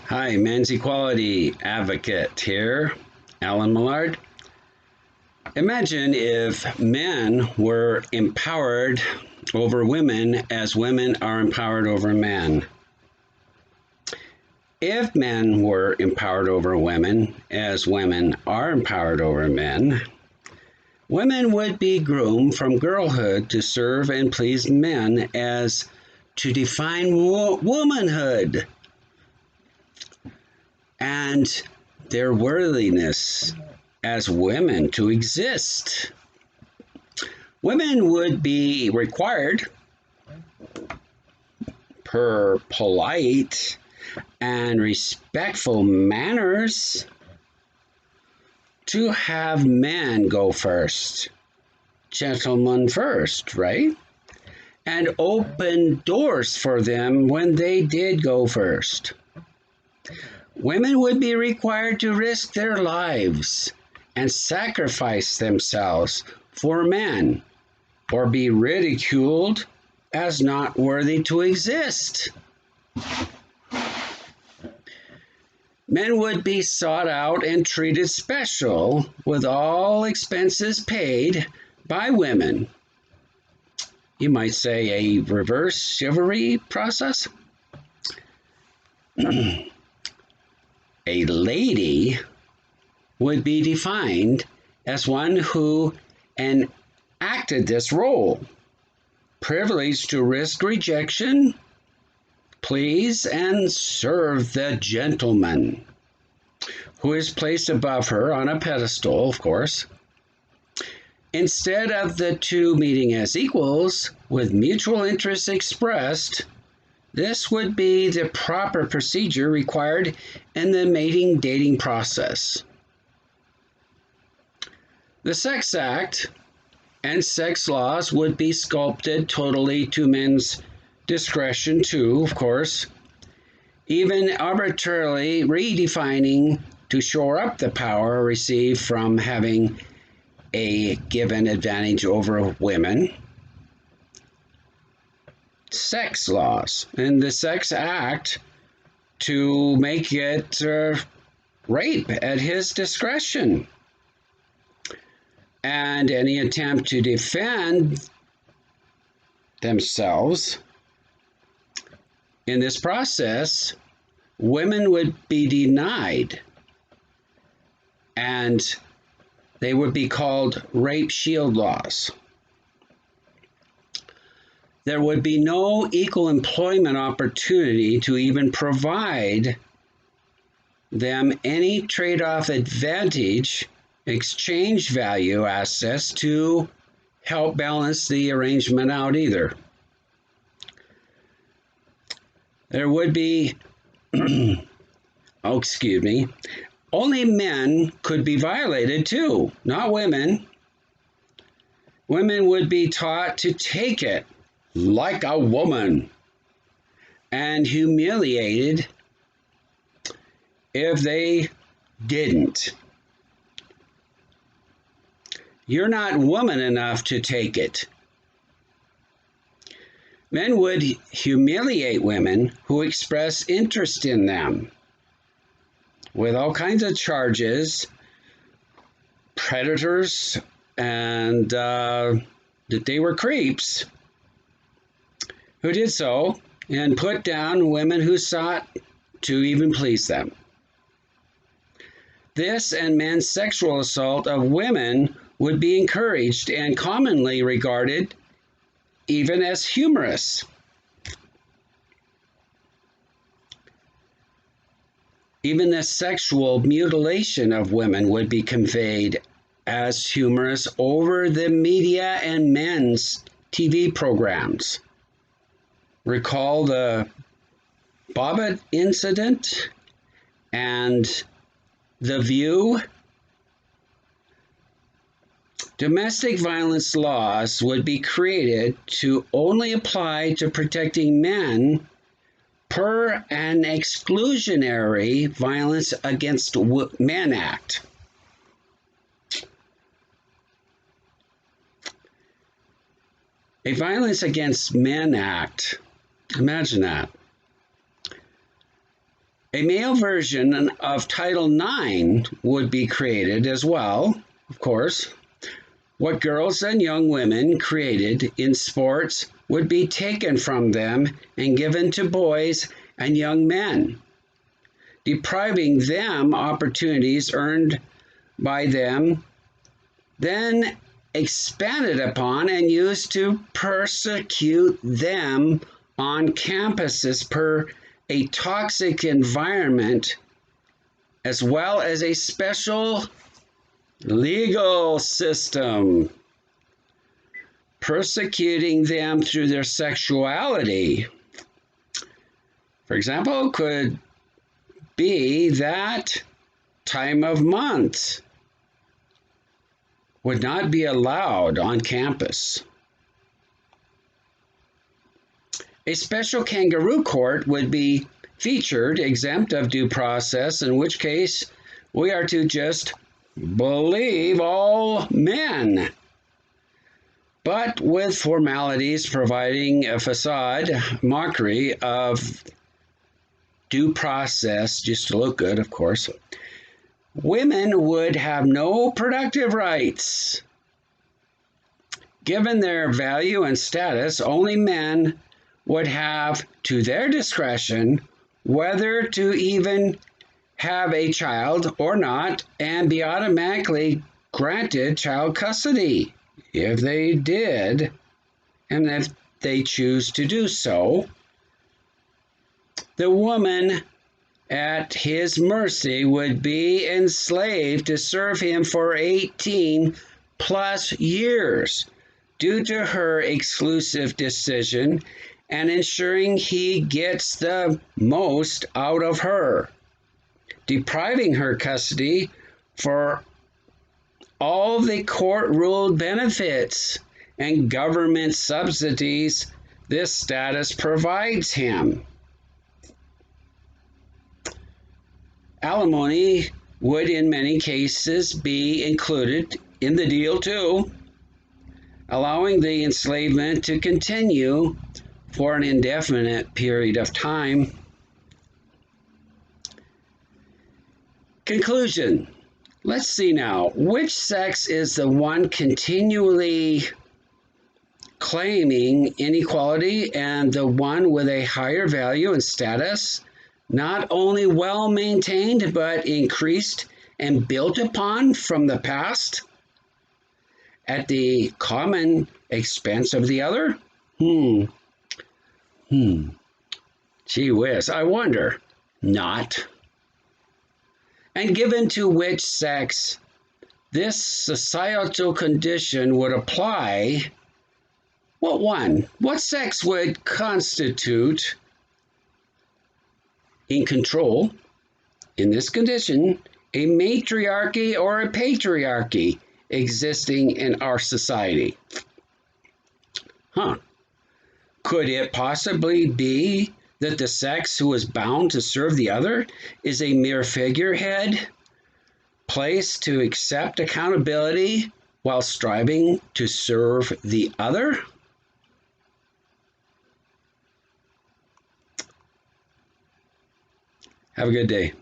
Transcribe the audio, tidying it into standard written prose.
Hi, men's equality advocate here, Alan Millard. Imagine if men were empowered over women as women are empowered over men. If men were empowered over women as women are empowered over men, women would be groomed from girlhood to serve and please men as to define womanhood and their worthiness as women to exist. Women would be required, per polite and respectful manners, to have men go first, gentlemen first, right? And open doors for them when they did go first. Women would be required to risk their lives and sacrifice themselves for men, or be ridiculed as not worthy to exist. Men would be sought out and treated special, with all expenses paid by women. You might say a reverse chivalry process. A lady would be defined as one who enacted this role, privileged to risk rejection, please, and serve the gentleman, who is placed above her on a pedestal, of course. Instead of the two meeting as equals, with mutual interests expressed, this would be the proper procedure required in the mating dating process. The Sex Act and sex laws would be sculpted totally to men's discretion too, of course, even arbitrarily redefining to shore up the power received from having a given advantage over women. Sex laws and the Sex Act to make it rape at his discretion. And any attempt to defend themselves in this process, women would be denied, and they would be called rape shield laws. There would be no equal employment opportunity to even provide them any trade-off advantage, exchange value assets to help balance the arrangement out either. There would be, only men could be violated too, not women. Women would be taught to take it like a woman and humiliated if they didn't. You're not woman enough to take it. Men would humiliate women who express interest in them with all kinds of charges, predators, and that they were creeps who did so, and put down women who sought to even please them. This and men's sexual assault of women would be encouraged and commonly regarded even as humorous. Even the sexual mutilation of women would be conveyed as humorous over the media and men's TV programs. Recall the Bobbitt incident and The View. Domestic violence laws would be created to only apply to protecting men per an exclusionary Violence Against Men Act. A Violence Against Men Act. Imagine that. A male version of Title IX would be created as well, of course. What girls and young women created in sports would be taken from them and given to boys and young men, depriving them opportunities earned by them, then expanded upon and used to persecute them on campuses per a toxic environment, as well as a special legal system persecuting them through their sexuality. For example, could be that time of month would not be allowed on campus. A special kangaroo court would be featured, exempt of due process, in which case we are to just believe all men, but with formalities providing a facade mockery of due process, just to look good, of course. Women would have no productive rights. Given their value and status, only men would have to their discretion whether to even have a child or not, and be automatically granted child custody if they did, and if they choose to do so. The woman at his mercy would be enslaved to serve him for 18 plus years due to her exclusive decision and ensuring he gets the most out of her, depriving her custody for all the court-ruled benefits and government subsidies this status provides him. Alimony would in many cases be included in the deal too, allowing the enslavement to continue for an indefinite period of time. Conclusion. Let's see now. Which sex is the one continually claiming inequality and the one with a higher value and status, not only well maintained but increased and built upon from the past at the common expense of the other? Gee whiz, I wonder. Not. And given to which sex this societal condition would apply, what one? What sex would constitute in control in this condition a matriarchy or a patriarchy existing in our society? Could it possibly be that the sex who is bound to serve the other is a mere figurehead placed to accept accountability while striving to serve the other? Have a good day.